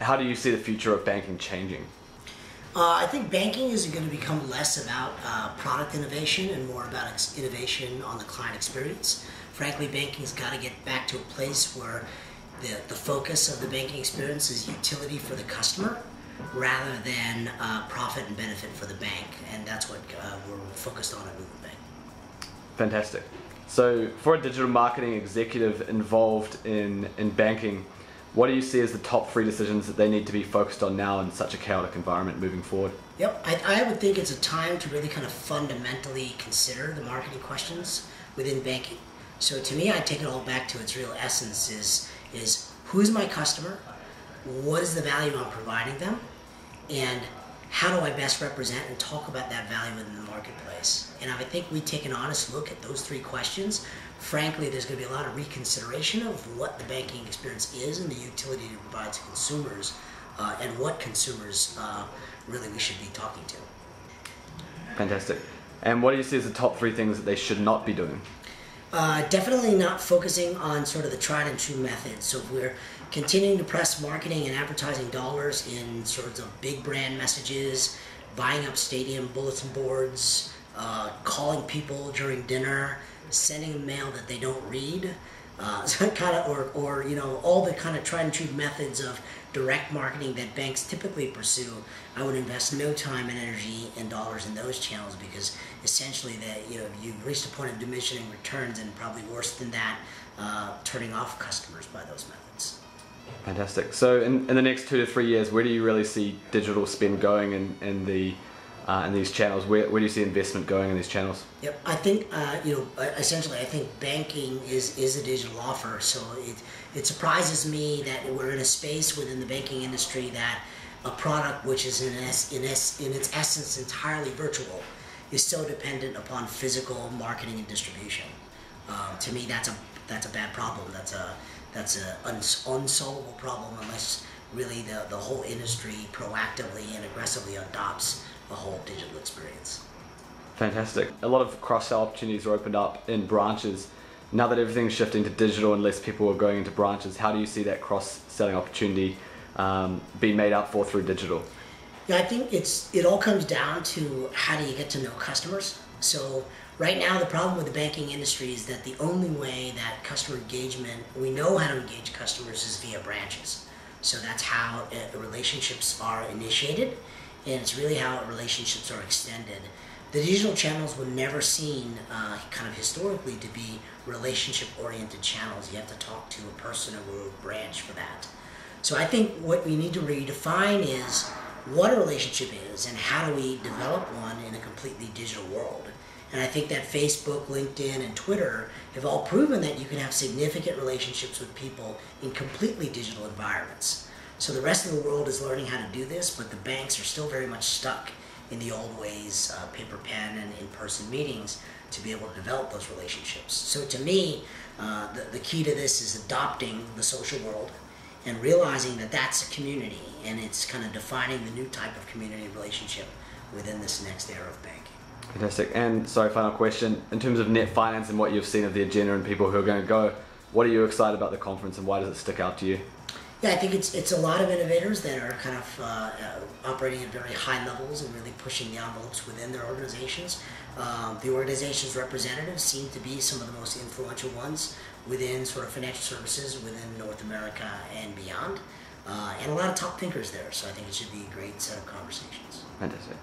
how do you see the future of banking changing? I think banking is going to become less about product innovation and more about innovation on the client experience. Frankly, banking's got to get back to a place where the focus of the banking experience is utility for the customer rather than profit and benefit for the bank, and that's what we're focused on at Movenbank. Fantastic. So for a digital marketing executive involved in banking, what do you see as the top 3 decisions that they need to be focused on now in such a chaotic environment moving forward? Yep, I would think it's a time to really kind of fundamentally consider the marketing questions within banking. So to me, I take it all back to its real essence is who's my customer, what is the value I'm providing them, and how do I best represent and talk about that value in the marketplace? And if I think we take an honest look at those 3 questions, frankly, there's going to be a lot of reconsideration of what the banking experience is and the utility it provides to consumers, and what consumers really we should be talking to. Fantastic. And what do you see as the top 3 things that they should not be doing? Definitely not focusing on sort of the tried and true methods. So if we're continuing to press marketing and advertising dollars in sorts of big brand messages, buying up stadium bulletin boards, calling people during dinner, sending a mail that they don't read, or you know, all the kind of tried and true methods of direct marketing that banks typically pursue, I would invest no time and energy and dollars in those channels, because essentially you've reached a point of diminishing returns, and probably worse than that, turning off customers by those methods. Fantastic. So in the next 2 to 3 years, where do you really see digital spend going in these channels? Where do you see investment going in these channels? Yep, I think essentially I think banking is a digital offer. So it surprises me that we're in a space within the banking industry that a product which is in its essence entirely virtual is so dependent upon physical marketing and distribution. To me, that's a bad problem. That's an unsolvable problem unless really the whole industry proactively and aggressively adopts the whole digital experience. Fantastic. A lot of cross-sell opportunities are opened up in branches. Now that everything's shifting to digital and less people are going into branches, how do you see that cross-selling opportunity being made up for through digital? Yeah, I think it all comes down to how do you get to know customers. So right now the problem with the banking industry is that the only way that customer engagement, we know how to engage customers, is via branches. So that's how relationships are initiated, and it's really how relationships are extended. The digital channels were never seen kind of historically to be relationship-oriented channels. You have to talk to a person or a branch for that. So I think what we need to redefine is what a relationship is and how do we develop one in a completely digital world. And I think that Facebook, LinkedIn, and Twitter have all proven that you can have significant relationships with people in completely digital environments. So the rest of the world is learning how to do this, but the banks are still very much stuck in the old ways, paper pen and in-person meetings, to be able to develop those relationships. So to me, the key to this is adopting the social world and realizing that that's a community, and it's kind of defining the new type of community relationship within this next era of banking. Fantastic. And sorry, final question. In terms of net finance and what you've seen of the agenda and people who are going to go, what are you excited about the conference and why does it stick out to you? Yeah, I think it's a lot of innovators that are kind of operating at very high levels and really pushing the envelopes within their organizations. The organization's representatives seem to be some of the most influential ones within sort of financial services within North America and beyond. And a lot of top thinkers there, so I think it should be a great set of conversations. Fantastic.